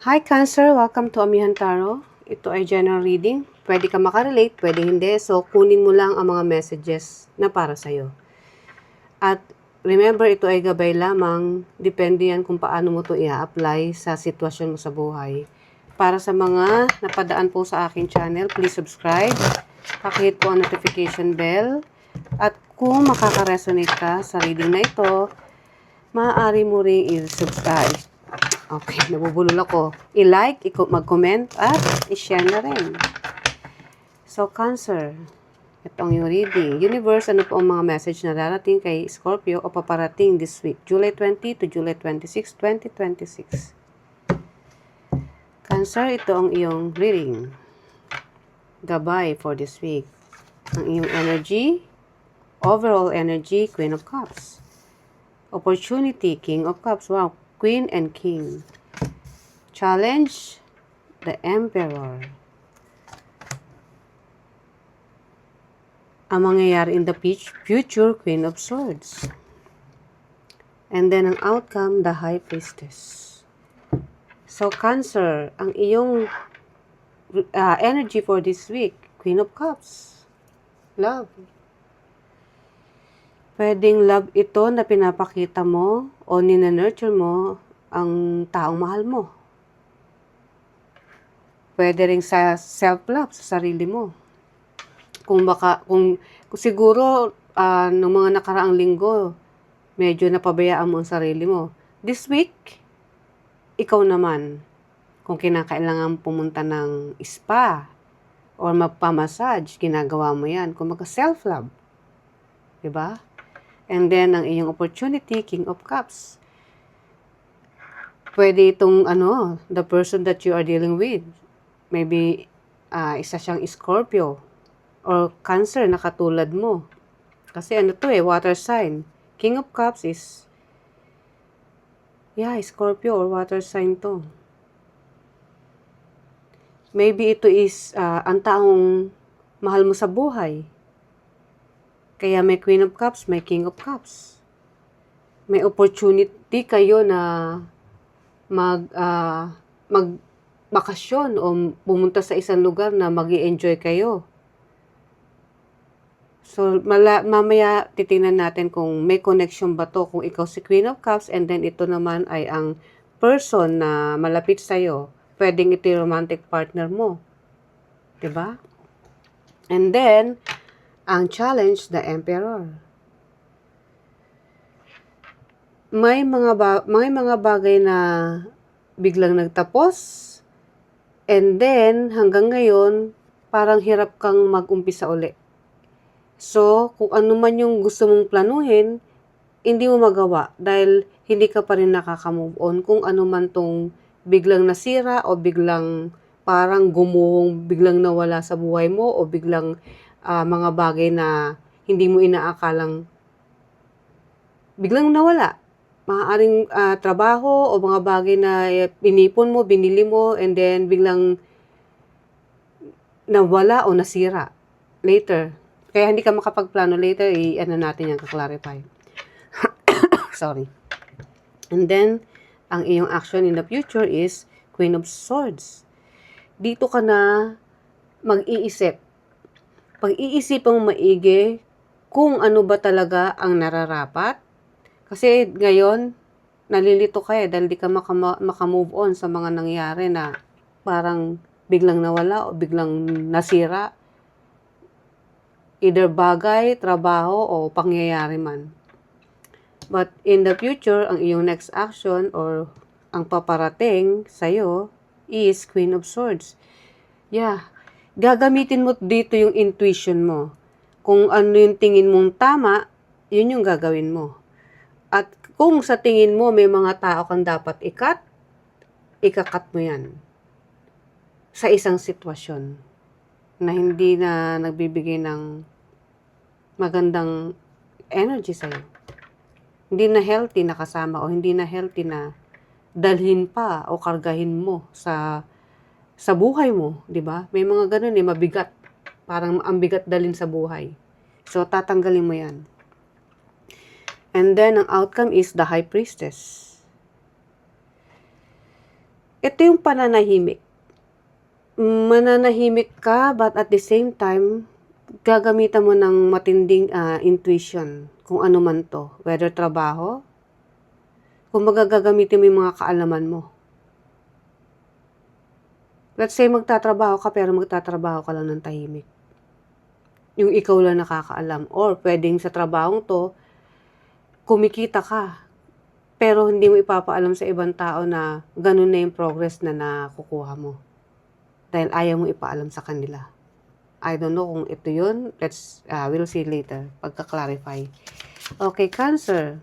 Hi Cancer! Welcome to Amihan Tarot. Ito ay general reading. Pwede ka makarelate, pwede hindi. So, kunin mo lang ang mga messages na para sa'yo. At remember, ito ay gabay lamang. Depende yan kung paano mo ito i-apply sa sitwasyon mo sa buhay. Para sa mga napadaan po sa aking channel, please subscribe. Pakihit po ang notification bell. At kung makaka-resonate ka sa reading na ito, maaari mo rin i-subscribe. Okay, nabubulol ako. I-like, mag-comment, at i-share na rin. So, Cancer, itong yung reading. Universe, ano po ang mga message na darating kay Scorpio o paparating this week? July 20 to July 26, 2026. Cancer, ito ang iyong reading. Gabay for this week. Ang iyong energy, overall energy, Queen of Cups. Opportunity, King of Cups. Wow, Queen and King. Challenge, the Emperor. Ang mangyayari in the future, Queen of Swords. And then, ang outcome, the High Priestess. So, Cancer, ang iyong energy for this week, Queen of Cups. Love. Pwedeng love ito na pinapakita mo o nina-nurture mo ang taong mahal mo. Pwede rin sa self-love, sa sarili mo. Kung siguro, nung mga nakaraang linggo, medyo napabayaan mo ang sarili mo. This week, ikaw naman, kung kinakailangan pumunta ng spa or magpamassage, ginagawa mo yan. Kung self-love. Diba? And then, ang iyong opportunity, King of Cups. Pwede itong, the person that you are dealing with. Maybe, isa siyang Scorpio or Cancer na katulad mo. Kasi water sign. King of Cups is, Scorpio or water sign to. Maybe ito is ang taong mahal mo sa buhay. Kaya may Queen of Cups, may King of Cups. May opportunity kayo na magbakasyon o pumunta sa isang lugar na mag-i-enjoy kayo. So, mamaya titingnan natin kung may connection ba to, kung ikaw si Queen of Cups and then ito naman ay ang person na malapit sa'yo. Pwedeng ito yung romantic partner mo. Diba? And then, ang challenge, the Emperor. May mga bagay na biglang nagtapos and then hanggang ngayon parang hirap kang mag-umpisa uli. So, kung ano man yung gusto mong planuhin, hindi mo magawa dahil hindi ka pa rin nakaka-move on kung ano man tong biglang nasira o biglang parang gumuhong, biglang nawala sa buhay mo o biglang mga bagay na hindi mo inaakalang biglang nawala. Maaaring trabaho o mga bagay na pinipon mo, binili mo, and then biglang nawala o nasira later. Kaya hindi ka makapagplano later, natin yan, kaklarify. Sorry. And then, ang iyong action in the future is Queen of Swords. Dito ka na mag-iisip. Pag-iisipan mo maigi kung ano ba talaga ang nararapat. Kasi ngayon, nalilito ka dahil di ka makamove on sa mga nangyari na parang biglang nawala o biglang nasira. Either bagay, trabaho, o pangyayari man. But in the future, ang iyong next action or ang paparating sa'yo is Queen of Swords. Gagamitin mo dito yung intuition mo. Kung ano yung tingin mong tama, yun yung gagawin mo. At kung sa tingin mo may mga tao kang dapat ikakat mo yan. Sa isang sitwasyon na hindi na nagbibigay ng magandang energy sa'yo. Hindi na healthy na kasama o hindi na healthy na dalhin pa o kargahin mo sa buhay mo, di ba? May mga ganun mabigat. Parang ang bigat dalhin sa buhay. So, tatanggalin mo yan. And then, ang outcome is the High Priestess. Ito yung pananahimik. Mananahimik ka, but at the same time, gagamitan mo ng matinding intuition, kung ano man to. Whether trabaho, kung gagamitin mo yung mga kaalaman mo. Let's say magtatrabaho ka, pero magtatrabaho ka lang ng tahimik. Yung ikaw lang nakakaalam. Or pwedeng sa trabahong to, kumikita ka, pero hindi mo ipapaalam sa ibang tao na ganun na yung progress na nakukuha mo. Dahil ayaw mo ipaalam sa kanila. I don't know kung ito yun. We'll see later. Pagka-clarify. Okay, Cancer.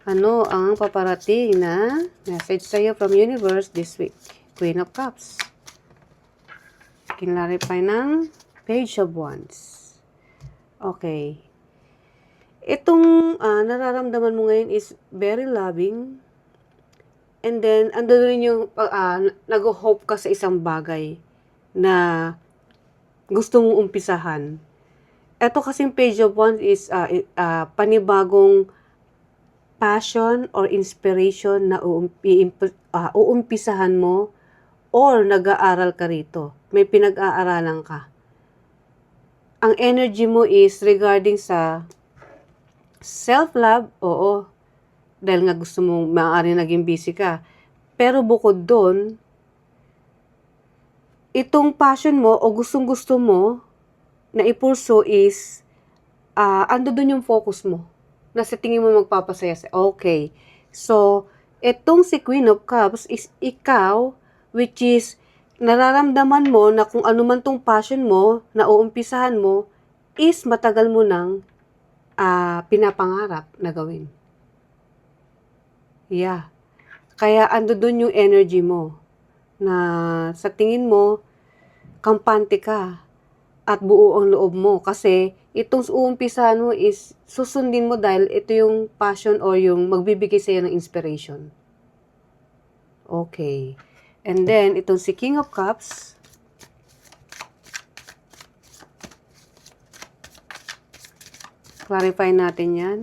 Ano ang paparating na message sa'yo from universe this week? Queen of Cups. Clarify ng Page of Wands. Okay. Itong nararamdaman mo ngayon is very loving. And then, ando rin yung nag-hope ka sa isang bagay na gusto mong umpisahan. Ito kasing Page of Wands is panibagong passion or inspiration na uumpisahan mo or nag-aaral ka rito. May pinag-aaralan ka. Ang energy mo is regarding sa self-love, oo. Dahil nga gusto mong maaari naging busy ka. Pero bukod doon, itong passion mo o gustong-gusto mo na ipurso is, ando doon yung focus mo. Na sa tingin mo magpapasaya sa, okay. So, itong si Queen of Cups is ikaw, which is, nararamdaman mo na kung ano man tong passion mo, na uumpisahan mo, is matagal mo nang pinapangarap na gawin. Yeah. Kaya ando doon yung energy mo na sa tingin mo, kampante ka at buo ang loob mo. Kasi itong uumpisahan mo is susundin mo dahil ito yung passion or yung magbibigay sa'yo ng inspiration. Okay. And then, itong si King of Cups. Clarify natin yan.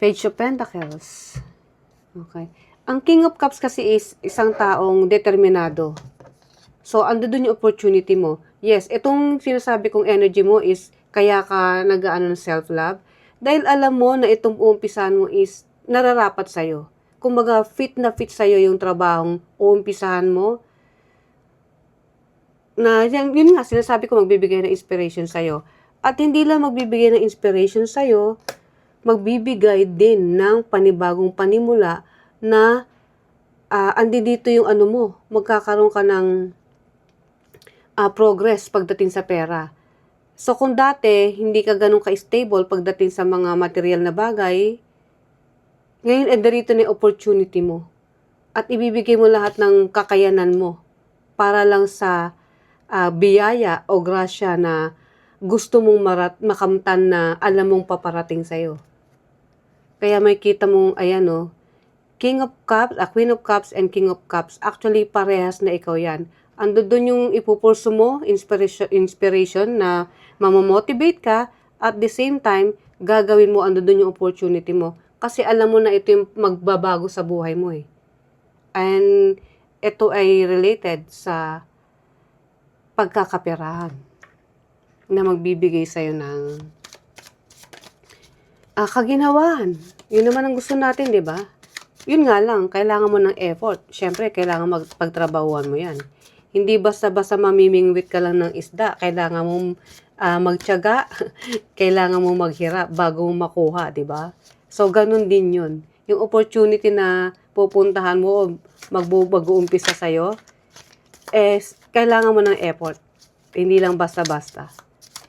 Page of Pentacles. Okay. Ang King of Cups kasi is isang taong determinado. So, ando dun yung opportunity mo. Yes, itong sinasabi kong energy mo is kaya ka nag-aano ng self-love. Dahil alam mo na itong uumpisahan mo is nararapat sa'yo. Kumbaga, fit na fit sa'yo yung trabahong uumpisahan mo. Na, yun nga, sinasabi ko magbibigay ng inspiration sa'yo. At hindi lang magbibigay ng inspiration sa'yo, magbibigay din ng panibagong panimula na andi dito yung ano mo, magkakaroon ka ng progress pagdating sa pera. So kung dati, hindi ka ganun ka-stable pagdating sa mga material na bagay, ngayon darito na yung opportunity mo. At ibibigay mo lahat ng kakayanan mo para lang sa biyaya o grasya na gusto mong makamtan na alam mong paparating sa'yo. Kaya may kita mong, ayan o, King of Cups, Queen of Cups and King of Cups. Actually, parehas na ikaw yan. Ando doon yung ipupulso mo, inspiration na mamamotivate ka. At the same time, gagawin mo, ando doon yung opportunity mo. Kasi alam mo na ito yung magbabago sa buhay mo eh. And ito ay related sa pagkakaperahan na magbibigay sa'yo ng kaginhawahan. Yun naman ang gusto natin, di ba? Yun nga lang, kailangan mo ng effort. Siyempre, kailangan pagtrabahuan mo yan. Hindi basta-basta mamimingwit ka lang ng isda. Kailangan mong magtiyaga. Kailangan mong maghirap bago mo makuha, di ba? So, ganun din yun. Yung opportunity na pupuntahan mo o mag-uumpisa sa'yo, kailangan mo ng effort. Hindi lang basta-basta.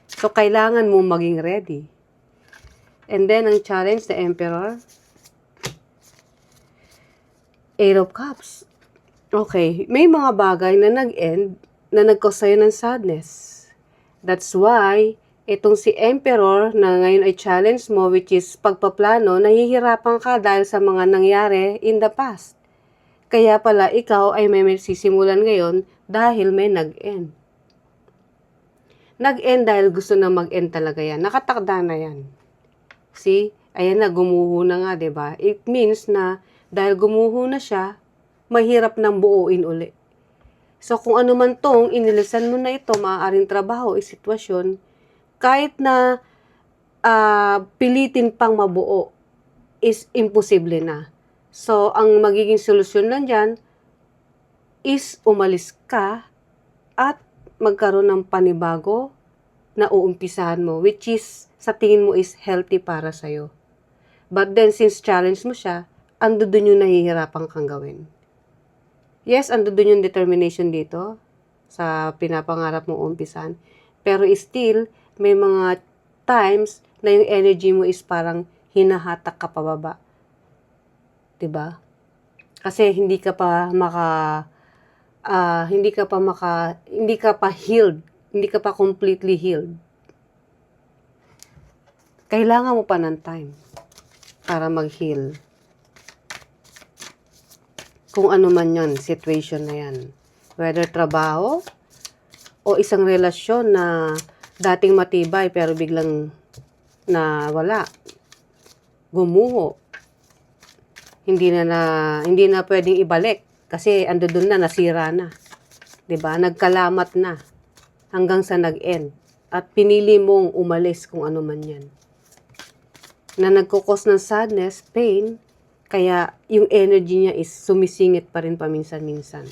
So, kailangan mo maging ready. And then, ang challenge, the Emperor. Eight of Cups. Okay, may mga bagay na nag-end na nag-cause sa'yo ng sadness. That's why, itong si Emperor na ngayon ay challenge mo, which is pagpaplano, nahihirapan ka dahil sa mga nangyari in the past. Kaya pala, ikaw ay may sisimulan ngayon dahil may nag-end. Nag-end dahil gusto na mag-end talaga yan. Nakatakda na yan. See? Ayan na, gumuho na nga, diba? It means na dahil gumuho na siya, mahirap nang buuin uli. So, kung ano man tong inilisan mo na ito, maaaring trabaho o sitwasyon, kahit na pilitin pang mabuo, is imposible na. So, ang magiging solusyon lang dyan is umalis ka at magkaroon ng panibago na uumpisahan mo, which is, sa tingin mo is healthy para sa'yo. But then, since challenge mo siya, ando dun yung nahihirapan kang gawin. Yes, ando dun yung determination dito sa pinapangarap mong uumpisahan. Pero still, may mga times na yung energy mo is parang hinahatak ka pababa. 'Di ba? Kasi hindi ka pa healed, hindi ka pa completely healed. Kailangan mo pa ng time para mag-heal. Kung ano man yon, situation na yan. Whether trabaho o isang relasyon na dating matibay pero biglang nawala, gumuho. Hindi na pwedeng ibalik kasi ando doon na, nasira na. 'Di ba? Nagkalamat na hanggang sa nag-end at pinili mong umalis kung ano man 'yan. Na nagkukos ng sadness, pain, kaya yung energy niya is sumisingit pa rin paminsan-minsan.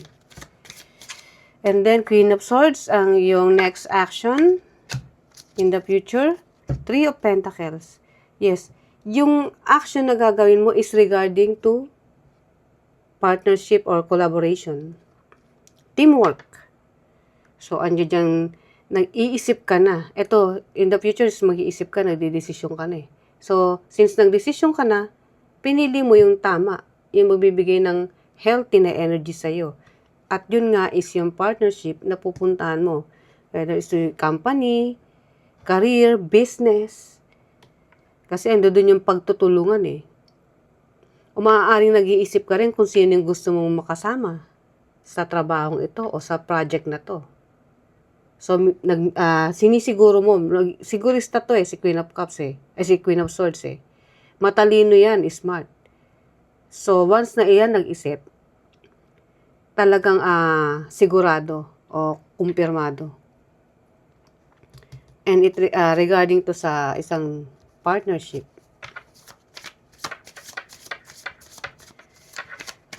And then Queen of Swords ang yung next action in the future, 3 of Pentacles. Yes, yung action na gagawin mo is regarding to partnership or collaboration. Teamwork. So, andyan dyan, nag-iisip ka na. Ito, in the future, mag-iisip ka, nagdidesisyon ka na eh. So, since nagdesisyon ka na, pinili mo yung tama, yung magbibigay ng healthy na energy sa'yo. At yun nga is yung partnership na pupuntahan mo. Whether it's to company, career, business. Kasi ando dun yung pagtutulungan eh. O maaaring nag-iisip ka rin kung sino yung gusto mong makasama sa trabahong ito o sa project na to. So, sinisiguro mo, sigurista to eh, si Queen of Cups eh. Si Queen of Swords eh. Matalino yan, smart. So, once na iyan nag-isip, talagang sigurado o kumpirmado. And it regarding to sa isang partnership.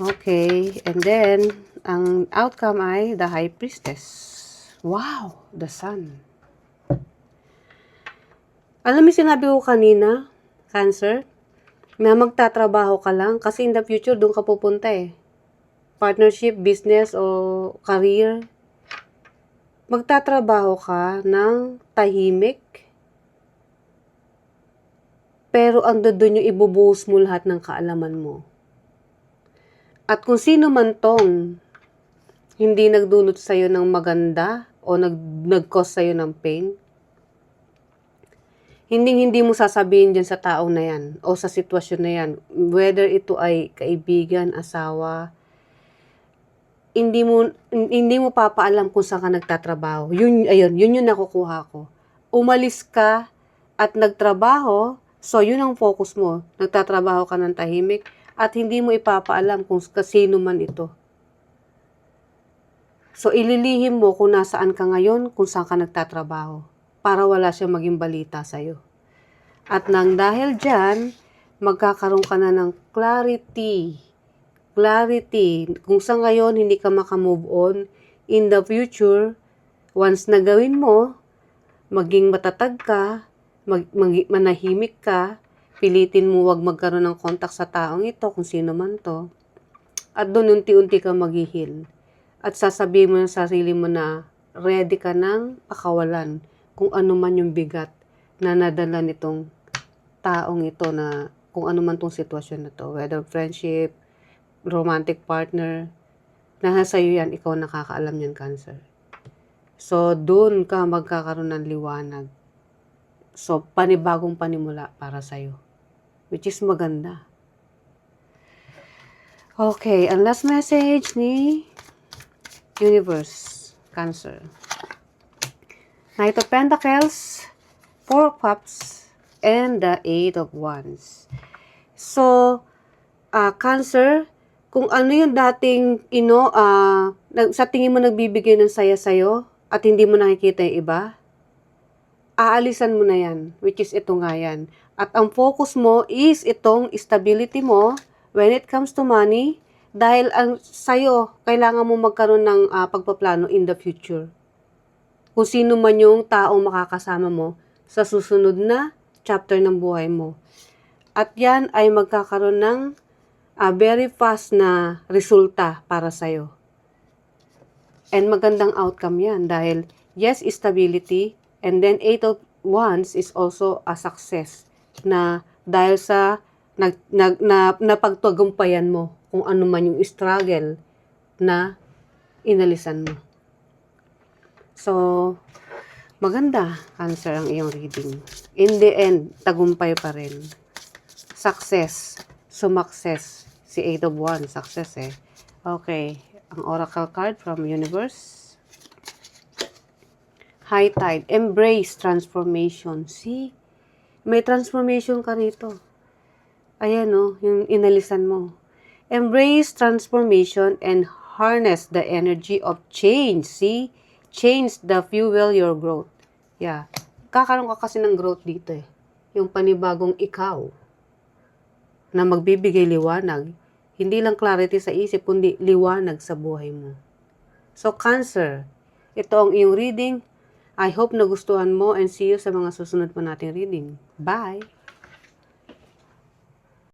Okay, and then, ang outcome ay the High Priestess. Wow, the Sun. Alam mo, sinabi ko kanina, Cancer, na magtatrabaho ka lang kasi in the future, doon ka pupunta eh. Partnership, business, o career. Magtatrabaho ka ng tahimik, pero ando doon yung ibubuhos mo lahat ng kaalaman mo. At kung sino man tong hindi nagdulot sa'yo ng maganda o nag-cause sa'yo ng pain, hindi mo sasabihin dyan sa taong na yan o sa sitwasyon na yan. Whether ito ay kaibigan, asawa, hindi mo papaalam kung saan ka nagtatrabaho. Yun yung nakukuha ko. Umalis ka at nagtrabaho, so yun ang focus mo. Nagtatrabaho ka ng tahimik at hindi mo ipapaalam kung kasino man ito. So ililihim mo kung nasaan ka ngayon, kung saan ka nagtatrabaho, para wala siyang maging balita sa'yo. At nang dahil dyan, magkakaroon ka na ng clarity. Kung sa ngayon hindi ka makamove on, in the future, once na gawin mo, maging matatag ka, manahimik ka, pilitin mo wag magkaroon ng contact sa taong ito, kung sino man to. At doon unti-unti ka mag-heal. At sasabihin mo sa sarili mo na ready ka ng pakawalan kung ano man yung bigat na nadala nitong taong ito, na kung ano man tong sitwasyon na to. Whether friendship, romantic partner, nasa iyo yan, ikaw nakakaalam yan, Cancer. So, doon ka magkakaroon ng liwanag. So, panibagong panimula para sa'yo. Which is maganda. Okay, ang last message ni Universe, Cancer. Knight of Pentacles, 4 of Cups, and the 8 of Wands. So, Cancer, kung ano yung dating, sa tingin mo nagbibigay ng saya sa'yo at hindi mo nakikita yung iba, aalisan mo na yan, which is ito nga yan. At ang focus mo is itong stability mo when it comes to money, dahil ang sa'yo, kailangan mo magkaroon ng pagpaplano in the future. Kung sino man yung taong makakasama mo sa susunod na chapter ng buhay mo. At yan ay magkakaroon ng very fast na resulta para sa'yo. And magandang outcome yan dahil yes, stability, and then 8 of Wands is also a success na dahil sa napagtagumpayan mo kung ano man yung struggle na inalisan mo. So, maganda, Cancer, ang iyong reading. In the end, tagumpay pa rin. Success. Sumakses. Si 8 of Wands, success eh. Okay, ang oracle card from universe. High tide, embrace transformation. See, may transformation ka rito. Ayan yung inalisan mo. Embrace transformation and harness the energy of change. See, change the fuel your growth. Yeah, kakaroon ka kasi ng growth dito eh. Yung panibagong ikaw na magbibigay liwanag. Hindi lang clarity sa isip, kundi liwanag sa buhay mo. So, Cancer, ito ang iyong reading. I hope nagustuhan mo and see you sa mga susunod pa nating reading. Bye!